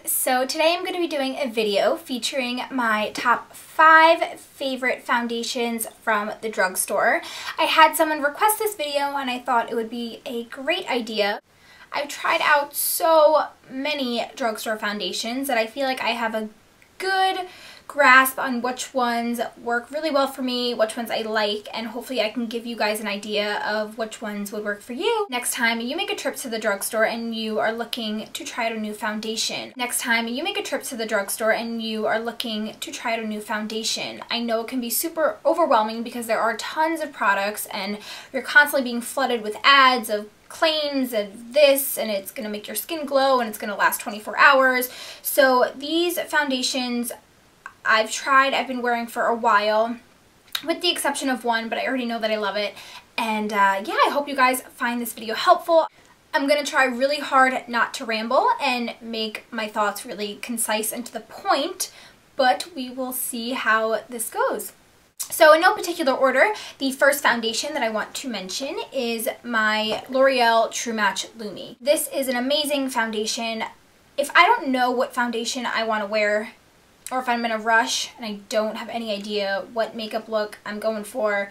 So today I'm going to be doing a video featuring my top 5 favorite foundations from the drugstore. I had someone request this video and I thought it would be a great idea. I've tried out so many drugstore foundations that I feel like I have a good grasp on which ones work really well for me, which ones I like, and hopefully I can give you guys an idea of which ones would work for you next time you make a trip to the drugstore and you are looking to try out a new foundation. Next time you make a trip to the drugstore and you are looking to try out a new foundation. I know it can be super overwhelming because there are tons of products and you're constantly being flooded with ads of claims of this and it's going to make your skin glow and it's going to last 24 hours. So these foundations I've been wearing for a while, with the exception of one, but I already know that I love it. And yeah, I hope you guys find this video helpful. I'm going to try really hard not to ramble and make my thoughts really concise and to the point, but we will see how this goes. So in no particular order, the first foundation that I want to mention is my L'Oreal True Match Lumi. This is an amazing foundation. If I don't know what foundation I want to wear, or if I'm in a rush and I don't have any idea what makeup look I'm going for,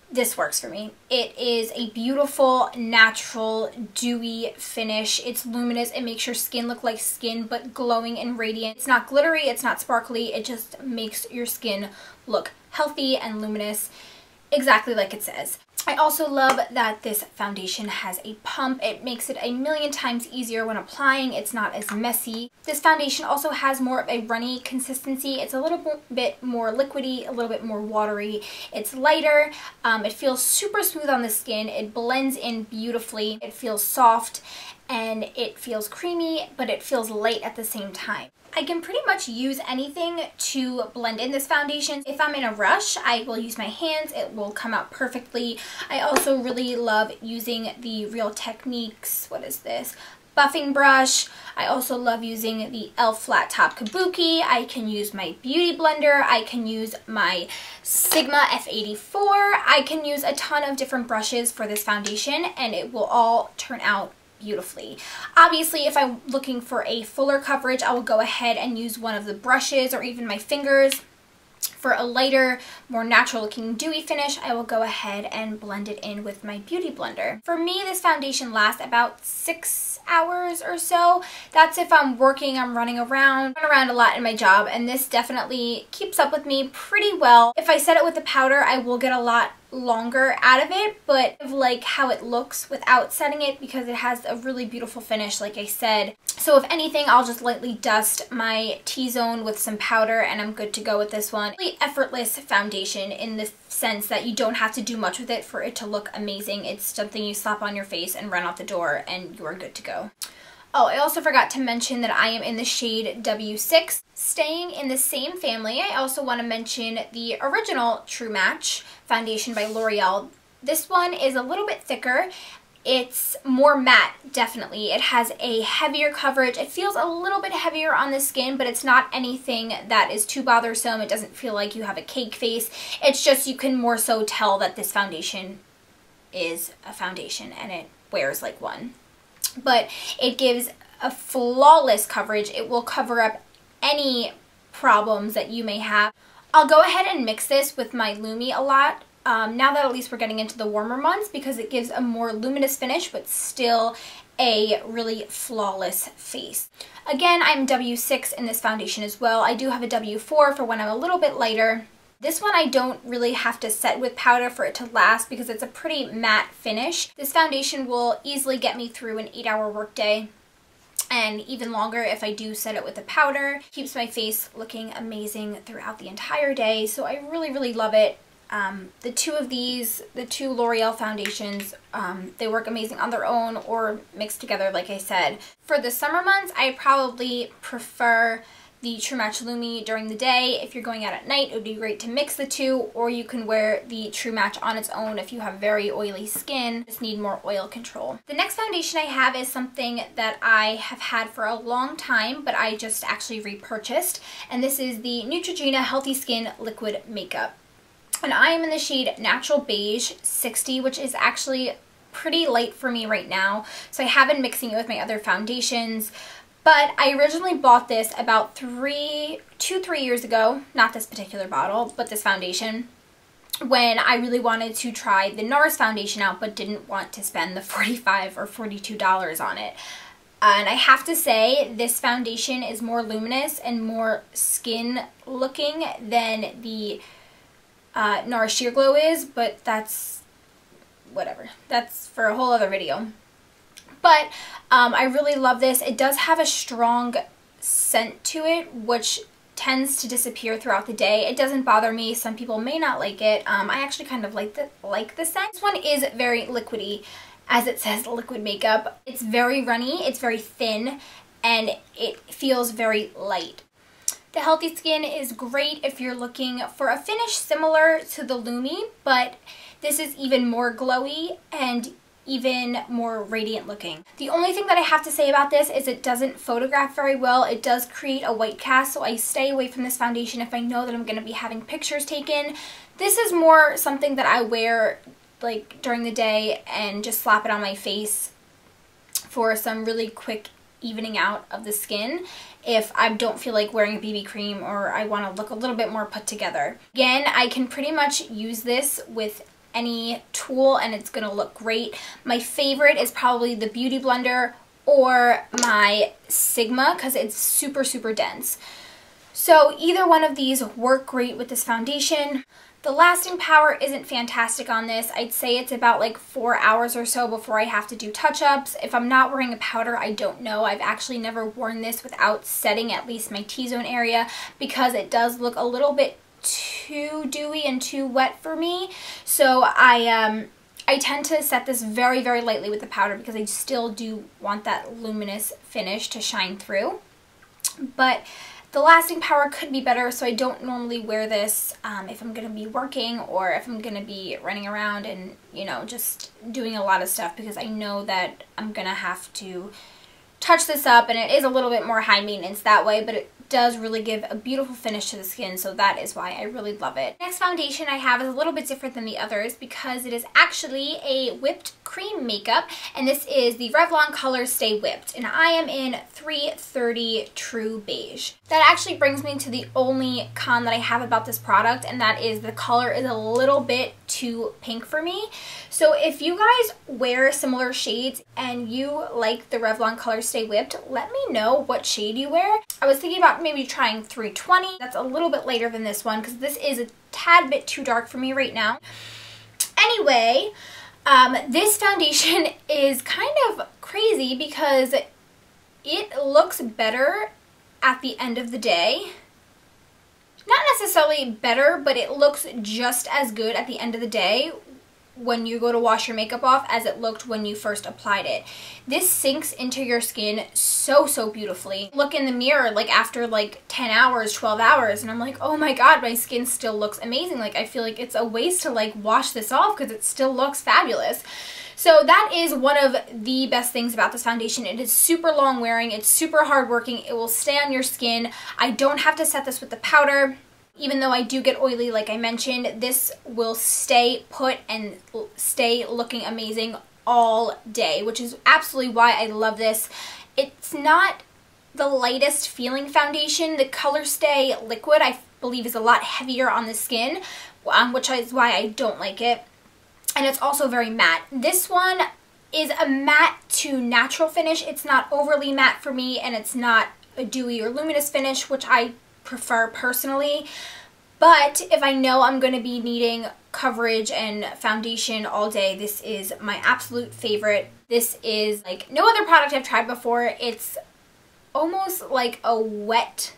this works for me. It is a beautiful, natural, dewy finish. It's luminous. It makes your skin look like skin, but glowing and radiant. It's not glittery. It's not sparkly. It just makes your skin look healthy and luminous, exactly like it says. I also love that this foundation has a pump. It makes it a million times easier when applying. It's not as messy. This foundation also has more of a runny consistency. It's a little bit more liquidy, a little bit more watery. It's lighter. It feels super smooth on the skin. It blends in beautifully. It feels soft and it feels creamy, but it feels light at the same time. I can pretty much use anything to blend in this foundation. If I'm in a rush, I will use my hands. It will come out perfectly. I also really love using the Real Techniques, what is this? Buffing brush. I also love using the e.l.f. Flat Top Kabuki. I can use my beauty blender. I can use my Sigma F84. I can use a ton of different brushes for this foundation and it will all turn out beautifully. Obviously, if I'm looking for a fuller coverage, I will go ahead and use one of the brushes or even my fingers. For a lighter, more natural looking dewy finish, I will go ahead and blend it in with my beauty blender. For me, this foundation lasts about 6 hours or so. That's if I'm working, I'm running around. I run around a lot in my job, and this definitely keeps up with me pretty well. If I set it with the powder, I will get a lot longer out of it, but I like how it looks without setting it because it has a really beautiful finish, like I said. So if anything, I'll just lightly dust my T-zone with some powder and I'm good to go with this one. Really effortless foundation in the sense that you don't have to do much with it for it to look amazing. It's something you slap on your face and run out the door and you are good to go. Oh, I also forgot to mention that I am in the shade W6. Staying in the same family, I also want to mention the original True Match foundation by L'Oreal. This one is a little bit thicker. It's more matte, definitely. It has a heavier coverage. It feels a little bit heavier on the skin, but it's not anything that is too bothersome. It doesn't feel like you have a cake face. It's just you can more so tell that this foundation is a foundation and it wears like one. But it gives a flawless coverage. It will cover up any problems that you may have. I'll go ahead and mix this with my Lumi a lot. Now that at least we're getting into the warmer months because it gives a more luminous finish but still a really flawless face. Again, I'm W6 in this foundation as well. I do have a W4 for when I'm a little bit lighter. This one I don't really have to set with powder for it to last because it's a pretty matte finish. This foundation will easily get me through an 8-hour workday and even longer if I do set it with the powder. Keeps my face looking amazing throughout the entire day, so I really, really love it. The two of these, the two L'Oreal foundations, they work amazing on their own or mixed together like I said. For the summer months, I probably prefer the True Match Lumi during the day. If you're going out at night, it would be great to mix the two, or you can wear the True Match on its own if you have very oily skin, just need more oil control. The next foundation I have is something that I have had for a long time, but I just actually repurchased, and this is the Neutrogena Healthy Skin Liquid Makeup. And I am in the shade Natural Beige 60, which is actually pretty light for me right now, so I have been mixing it with my other foundations. But I originally bought this about 2-3 years ago, not this particular bottle, but this foundation, when I really wanted to try the NARS foundation out but didn't want to spend the $45 or $42 on it. And I have to say, this foundation is more luminous and more skin looking than the NARS Sheer Glow is, but that's whatever. That's for a whole other video. But I really love this. It does have a strong scent to it, which tends to disappear throughout the day. It doesn't bother me. Some people may not like it. I actually kind of like the scent. This one is very liquidy, as it says, liquid makeup. It's very runny, it's very thin, and it feels very light. The Healthy Skin is great if you're looking for a finish similar to the Lumi, but this is even more glowy and even more radiant looking. The only thing that I have to say about this is it doesn't photograph very well. It does create a white cast, so I stay away from this foundation if I know that I'm going to be having pictures taken. This is more something that I wear like during the day and just slap it on my face for some really quick evening out of the skin if I don't feel like wearing a BB cream or I want to look a little bit more put together. Again, I can pretty much use this with any tool and it's gonna look great. My favorite is probably the Beauty Blender or my Sigma because it's super, super dense. So either one of these work great with this foundation. The lasting power isn't fantastic on this. I'd say it's about like 4 hours or so before I have to do touch-ups. If I'm not wearing a powder, I don't know. I've actually never worn this without setting at least my T-zone area because it does look a little bit too dewy and too wet for me. So I tend to set this very, very lightly with the powder because I still do want that luminous finish to shine through. But the lasting power could be better, so I don't normally wear this if I'm going to be working or if I'm going to be running around and, you know, just doing a lot of stuff because I know that I'm going to have to touch this up, and it is a little bit more high maintenance that way, but it does really give a beautiful finish to the skin, so that is why I really love it. Next foundation I have is a little bit different than the others because it is actually a whipped cream makeup, and this is the Revlon Colorstay Whipped, and I am in 330 True Beige. That actually brings me to the only con that I have about this product, and that is the color is a little bit too pink for me. So if you guys wear similar shades and you like the Revlon Colorstay Whipped, let me know what shade you wear. I was thinking about maybe trying 320. That's a little bit later than this one because this is a tad bit too dark for me right now. Anyway, this foundation is kind of crazy because it looks better at the end of the day. Not necessarily better, but it looks just as good at the end of the day when you go to wash your makeup off as it looked when you first applied it. This sinks into your skin so, so beautifully. Look in the mirror like after like 10 hours, 12 hours, and I'm like, oh my god, my skin still looks amazing. Like I feel like it's a waste to like wash this off because it still looks fabulous. So that is one of the best things about this foundation. It is super long wearing, it's super hard working, it will stay on your skin. I don't have to set this with the powder. Even though I do get oily, like I mentioned, this will stay put and stay looking amazing all day, which is absolutely why I love this. It's not the lightest feeling foundation. The Colorstay liquid, I believe, is a lot heavier on the skin, which is why I don't like it. And it's also very matte. This one is a matte to natural finish. It's not overly matte for me, and it's not a dewy or luminous finish, which I prefer personally. But if I know I'm going to be needing coverage and foundation all day, this is my absolute favorite. This is like no other product I've tried before. It's almost like a wet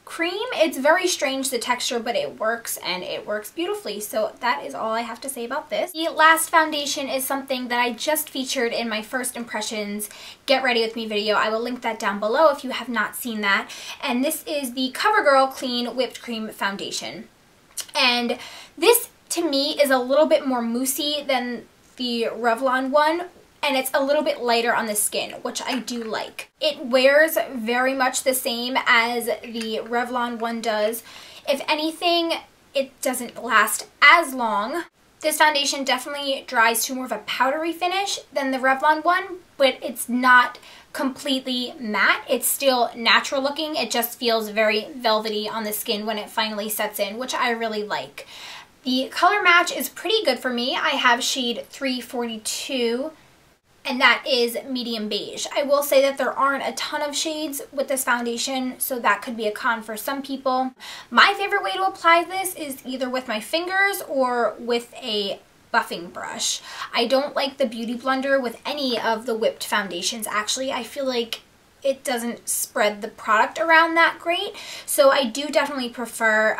cream. It's very strange, the texture, but it works, and it works beautifully. So that is all I have to say about this. The last foundation is something that I just featured in my first impressions Get Ready With Me video. I will link that down below if you have not seen that. And this is the Covergirl Clean Whipped Cream Foundation. And this, to me, is a little bit more moussey than the Revlon one, and it's a little bit lighter on the skin, which I do like. It wears very much the same as the Revlon one does. If anything, it doesn't last as long. This foundation definitely dries to more of a powdery finish than the Revlon one, but it's not completely matte. It's still natural looking. It just feels very velvety on the skin when it finally sets in, which I really like. The color match is pretty good for me. I have shade 342, and that is medium beige. I will say that there aren't a ton of shades with this foundation, so that could be a con for some people. My favorite way to apply this is either with my fingers or with a buffing brush. I don't like the Beauty Blender with any of the whipped foundations, actually. I feel like it doesn't spread the product around that great, so I do definitely prefer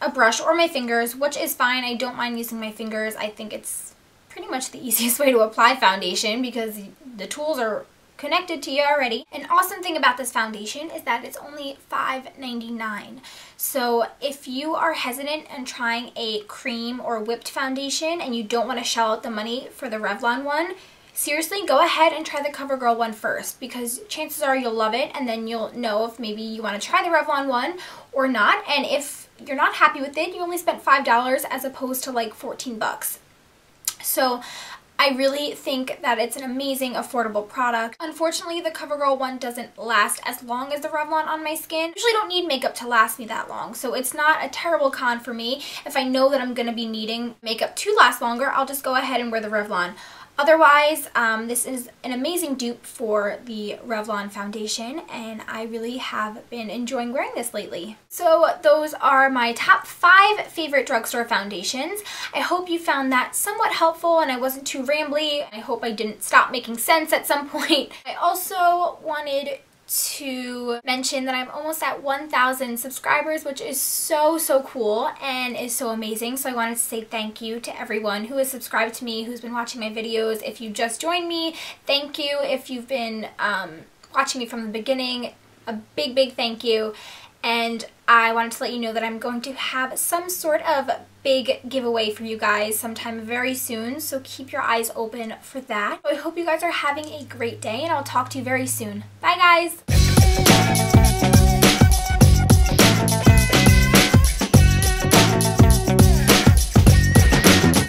a brush or my fingers, which is fine. I don't mind using my fingers. I think it's pretty much the easiest way to apply foundation because the tools are connected to you already. An awesome thing about this foundation is that it's only $5.99. So if you are hesitant in trying a cream or whipped foundation and you don't want to shell out the money for the Revlon one, seriously, go ahead and try the Covergirl one first, because chances are you'll love it, and then you'll know if maybe you want to try the Revlon one or not. And if you're not happy with it, you only spent $5 as opposed to like 14 bucks. So I really think that it's an amazing, affordable product. Unfortunately, the Covergirl one doesn't last as long as the Revlon on my skin. I usually don't need makeup to last me that long, so it's not a terrible con for me. If I know that I'm going to be needing makeup to last longer, I'll just go ahead and wear the Revlon. Otherwise, this is an amazing dupe for the Revlon foundation, and I really have been enjoying wearing this lately. So those are my top 5 favorite drugstore foundations. I hope you found that somewhat helpful and I wasn't too rambly. I hope I didn't stop making sense at some point. I also wanted to mention that I'm almost at 1,000 subscribers, which is so cool and is so amazing. So I wanted to say thank you to everyone who has subscribed to me, who's been watching my videos. If you just joined me, thank you. If you've been watching me from the beginning, a big thank you. And I wanted to let you know that I'm going to have some sort of big giveaway for you guys sometime very soon, so keep your eyes open for that. I hope you guys are having a great day, and I'll talk to you very soon. Bye, guys!